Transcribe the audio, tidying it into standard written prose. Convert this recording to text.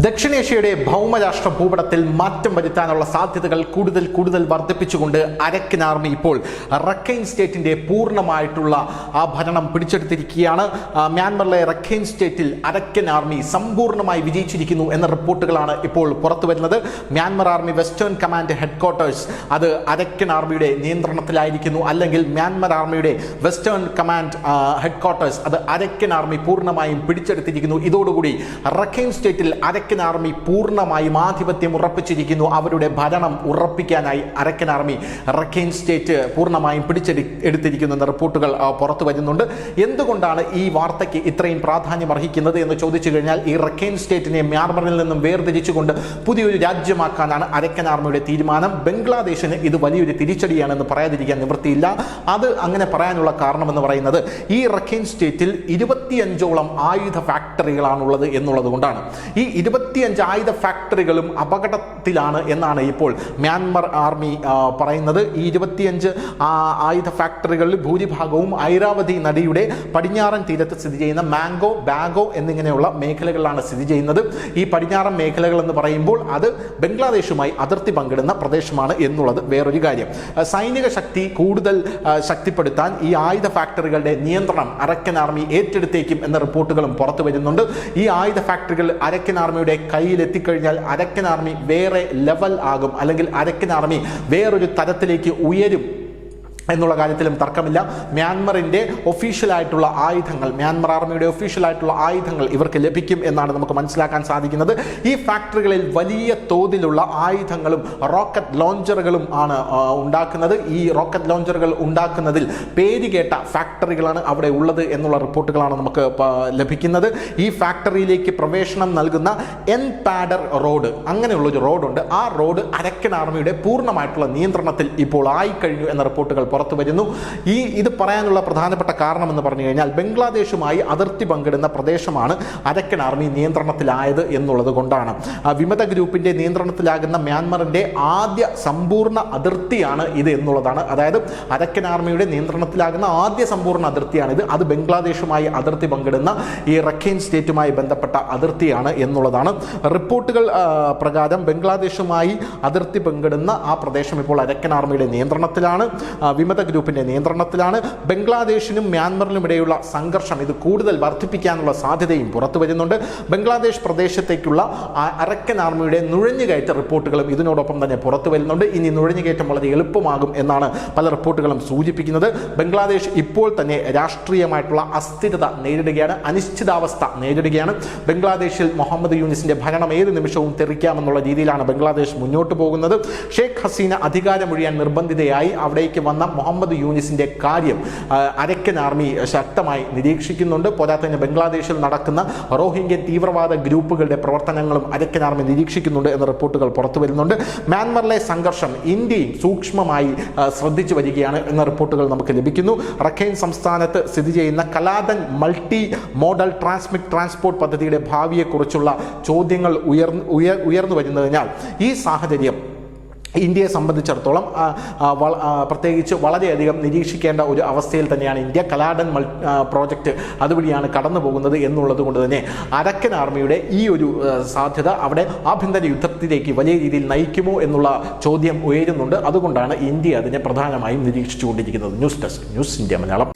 ദക്ഷിണേഷ്യയുടെ ഭൗമരാഷ്ട്ര ഭൂപടത്തിൽ മാറ്റം വരുത്താനുള്ള സാധ്യതകൾ കൂടുതൽ വർദ്ധിപ്പിച്ചുകൊണ്ട് അരക്കൻ ആർമി ഇപ്പോൾ റഖൈൻ സ്റ്റേറ്റിന്റെ പൂർണ്ണമായിട്ടുള്ള ആ ഭരണം പിടിച്ചെടുത്തിരിക്കുകയാണ്. മ്യാൻമറിലെ റഖൈൻ സ്റ്റേറ്റിൽ അരക്കൻ ആർമി സമ്പൂർണ്ണമായി വിജയിച്ചിരിക്കുന്നു എന്ന റിപ്പോർട്ടുകളാണ് ഇപ്പോൾ പുറത്തു വരുന്നത്. Myanmar army western command headquarters അത് അരക്കൻ ആർമിയുടെ നിയന്ത്രണത്തിലായിരിക്കുന്നു, അല്ലെങ്കിൽ മ്യാൻമർ ആർമിയുടെ വെസ്റ്റേൺ കമാൻഡ് ഹെഡ്ക്വാർട്ടേഴ്സ് അത് അരക്കൻ ആർമി പൂർണ്ണമായും പിടിച്ചെടുത്തിരിക്കുന്നു. ഇതോടുകൂടി റഖൈൻ സ്റ്റേറ്റിൽ അരക്കൻ ആർമി പൂർണ്ണമായും ആധിപത്യം ഉറപ്പിച്ചിരിക്കുന്നു. അവരുടെ ഭരണം ഉറപ്പിക്കാനായി അരക്കൻ ആർമി റഖൈൻ സ്റ്റേറ്റ് പൂർണ്ണമായും പിടിച്ചെടുത്തിരിക്കുന്നു എന്ന റിപ്പോർട്ടുകൾ പുറത്തു വരുന്നുണ്ട്. എന്തുകൊണ്ടാണ് ഈ വാർത്തയ്ക്ക് ഇത്രയും പ്രാധാന്യം അർഹിക്കുന്നത് എന്ന് ചോദിച്ചു കഴിഞ്ഞാൽ, ഈ റഖൈൻ സ്റ്റേറ്റിനെ മ്യാൻമറിൽ നിന്നും വേർതിരിച്ചുകൊണ്ട് പുതിയൊരു രാജ്യമാക്കാനാണ് അരക്കൻ ആർമിയുടെ തീരുമാനം. ബംഗ്ലാദേശിന് ഇത് വലിയൊരു തിരിച്ചടിയാണെന്ന് പറയാതിരിക്കാൻ നിവൃത്തിയില്ല. അത് അങ്ങനെ പറയാനുള്ള കാരണമെന്ന് പറയുന്നത്, ഈ റഖൈൻ സ്റ്റേറ്റിൽ 25ഓളം ആയുധ ഫാക്ടറികളാണുള്ളത് എന്നുള്ളത് കൊണ്ടാണ്. ഈ 25 ആയുധ ഫാക്ടറികളും അപകടത്തിലാണ് എന്നാണ് ഇപ്പോൾ മ്യാൻമർ ആർമി പറയുന്നത്. ഈ 25 ആയുധ ഫാക്ടറികളിൽ ഭൂരിഭാഗവും ഐരാവതി നദിയുടെ പടിഞ്ഞാറൻ തീരത്ത് സ്ഥിതി ചെയ്യുന്ന മാംഗോ, ബാഗോ എന്നിങ്ങനെയുള്ള മേഖലകളിലാണ് സ്ഥിതി ചെയ്യുന്നത്. ഈ പടിഞ്ഞാറൻ മേഖലകൾ എന്ന് പറയുമ്പോൾ അത് ബംഗ്ലാദേശുമായി അതിർത്തി പങ്കിടുന്ന പ്രദേശമാണ് എന്നുള്ളത് വേറൊരു കാര്യം. സൈനിക ശക്തി കൂടുതൽ ശക്തിപ്പെടുത്താൻ ഈ ആയുധ ഫാക്ടറികളുടെ നിയന്ത്രണം അരക്കൻ ആർമി ഏറ്റെടുത്തേക്കും എന്ന റിപ്പോർട്ടുകളും പുറത്തു വരുന്നുണ്ട്. ഈ ആയുധ ഫാക്ടറികൾ അരക്കൻ ആർമിയുടെ കയ്യിൽ എത്തിക്കഴിഞ്ഞാൽ അരക്കൻ ആർമി വേറെ ലെവൽ ആകും, അല്ലെങ്കിൽ അരക്കൻ ആർമി വേറൊരു തരത്തിലേക്ക് ഉയരും എന്നുള്ള കാര്യത്തിലും തർക്കമില്ല. മ്യാൻമറിന്റെ ഒഫീഷ്യലായിട്ടുള്ള ആയുധങ്ങൾ, മ്യാൻമർ ആർമിയുടെ ഒഫീഷ്യലായിട്ടുള്ള ആയുധങ്ങൾ ഇവർക്ക് ലഭിക്കും എന്നാണ് നമുക്ക് മനസ്സിലാക്കാൻ സാധിക്കുന്നത്. ഈ ഫാക്ടറികളിൽ വലിയ തോതിലുള്ള ആയുധങ്ങളും റോക്കറ്റ് ലോഞ്ചറുകളും ആണ് ഉണ്ടാക്കുന്നത്. ഈ റോക്കറ്റ് ലോഞ്ചറുകൾ ഉണ്ടാക്കുന്നതിൽ പേരുകേട്ട ഫാക്ടറികളാണ് അവിടെ ഉള്ളത് എന്നുള്ള റിപ്പോർട്ടുകളാണ് നമുക്ക് ലഭിക്കുന്നത്. ഈ ഫാക്ടറിയിലേക്ക് പ്രവേശനം നൽകുന്ന എൻ പാഡർ റോഡ്, അങ്ങനെയുള്ളൊരു റോഡുണ്ട്. ആ റോഡ് അരക്കൻ ആർമിയുടെ പൂർണ്ണമായിട്ടുള്ള നിയന്ത്രണത്തിൽ ഇപ്പോൾ ആയിക്കഴിഞ്ഞു എന്ന റിപ്പോർട്ടുകൾ പുറത്തു വരുന്നു. ഇത് പറയാനുള്ള പ്രധാനപ്പെട്ട കാരണം എന്ന് പറഞ്ഞു കഴിഞ്ഞാൽ, ബംഗ്ലാദേശുമായി അതിർത്തി പങ്കിടുന്ന പ്രദേശമാണ് അരക്കൻ ആർമി നിയന്ത്രണത്തിലായത് എന്നുള്ളത് കൊണ്ടാണ്. വിമത ഗ്രൂപ്പിന്റെ നിയന്ത്രണത്തിലാകുന്ന മ്യാൻമറിന്റെ ആദ്യ സമ്പൂർണ്ണ അതിർത്തിയാണ് ഇത് എന്നുള്ളതാണ്. അതായത് അരക്കൻ ആർമിയുടെ നിയന്ത്രണത്തിലാകുന്ന ആദ്യ സമ്പൂർണ്ണ അതിർത്തിയാണിത്. അത് ബംഗ്ലാദേശുമായി അതിർത്തി പങ്കിടുന്ന ഈ റഖൈൻ സ്റ്റേറ്റുമായി ബന്ധപ്പെട്ട അതിർത്തിയാണ് എന്നുള്ളതാണ്. റിപ്പോർട്ടുകൾ പ്രകാരം ബംഗ്ലാദേശുമായി അതിർത്തി പങ്കിടുന്ന ആ പ്രദേശം ഇപ്പോൾ അരക്കൻ ആർമിയുടെ നിയന്ത്രണത്തിലാണ്, വിമത ഗ്രൂപ്പിന്റെ നിയന്ത്രണത്തിലാണ്. ബംഗ്ലാദേശിനും മ്യാൻമറിനും ഇടയിലുള്ള സംഘർഷം ഇത് കൂടുതൽ വർദ്ധിപ്പിക്കാനുള്ള സാധ്യതയും പുറത്തു വരുന്നുണ്ട്. ബംഗ്ലാദേശ് പ്രദേശത്തേക്കുള്ള അരക്കൻ ആർമിയുടെ നുഴഞ്ഞുകയറ്റ റിപ്പോർട്ടുകളും ഇതിനോടൊപ്പം തന്നെ പുറത്തു വരുന്നുണ്ട്. ഇനി നുഴഞ്ഞുകയറ്റം വളരെ എളുപ്പമാകും എന്നാണ് പല റിപ്പോർട്ടുകളും സൂചിപ്പിക്കുന്നത്. ബംഗ്ലാദേശ് ഇപ്പോൾ തന്നെ രാഷ്ട്രീയമായിട്ടുള്ള അസ്ഥിരത നേരിടുകയാണ്, അനിശ്ചിതാവസ്ഥ നേരിടുകയാണ്. ബംഗ്ലാദേശിൽ മുഹമ്മദ് യൂനിസിന്റെ ഭരണം ഏത് നിമിഷവും തെറിക്കാമെന്നുള്ള രീതിയിലാണ് ബംഗ്ലാദേശ് മുന്നോട്ട് പോകുന്നത്. ഷെയ്ഖ് ഹസീന അധികാരമൊഴിയാൻ നിർബന്ധിതയായി അവിടേക്ക് വന്ന മുഹമ്മദ് യൂനിസിന്റെ കാര്യം അരക്കൻ ആർമി ശക്തമായി നിരീക്ഷിക്കുന്നുണ്ട്. പോരാതെ തന്നെ ബംഗ്ലാദേശിൽ നടക്കുന്ന റോഹിംഗ്യൻ തീവ്രവാദ ഗ്രൂപ്പുകളുടെ പ്രവർത്തനങ്ങളും അരക്കൻ ആർമി നിരീക്ഷിക്കുന്നുണ്ട് എന്ന റിപ്പോർട്ടുകൾ പുറത്തു വരുന്നുണ്ട്. മ്യാൻമറിലെ സംഘർഷം ഇന്ത്യയും സൂക്ഷ്മമായി ശ്രദ്ധിച്ചു വരികയാണ് എന്ന റിപ്പോർട്ടുകൾ നമുക്ക് ലഭിക്കുന്നു. റഖൈൻ സംസ്ഥാനത്ത് സ്ഥിതി ചെയ്യുന്ന കലാദൻ മൾട്ടി മോഡൽ ട്രാൻസ്പോർട്ട് പദ്ധതിയുടെ ഭാവിയെക്കുറിച്ചുള്ള ചോദ്യങ്ങൾ ഉയർന്നു വരുന്നതിനാൽ ഈ സാഹചര്യം ഇന്ത്യയെ സംബന്ധിച്ചിടത്തോളം പ്രത്യേകിച്ച് വളരെയധികം നിരീക്ഷിക്കേണ്ട ഒരു അവസ്ഥയിൽ തന്നെയാണ് ഇന്ത്യ. കലാഡൻ പ്രോജക്റ്റ് അതുവഴിയാണ് കടന്നു പോകുന്നത് എന്നുള്ളത് കൊണ്ട് തന്നെ അരക്കൻ ആർമിയുടെ ഈ ഒരു സാധ്യത അവിടെ ആഭ്യന്തര യുദ്ധത്തിലേക്ക് വലിയ രീതിയിൽ നയിക്കുമോ എന്നുള്ള ചോദ്യം ഉയരുന്നുണ്ട്. അതുകൊണ്ടാണ് ഇന്ത്യ അതിനെ പ്രധാനമായും നിരീക്ഷിച്ചുകൊണ്ടിരിക്കുന്നത്. News desk, news India Malayalam.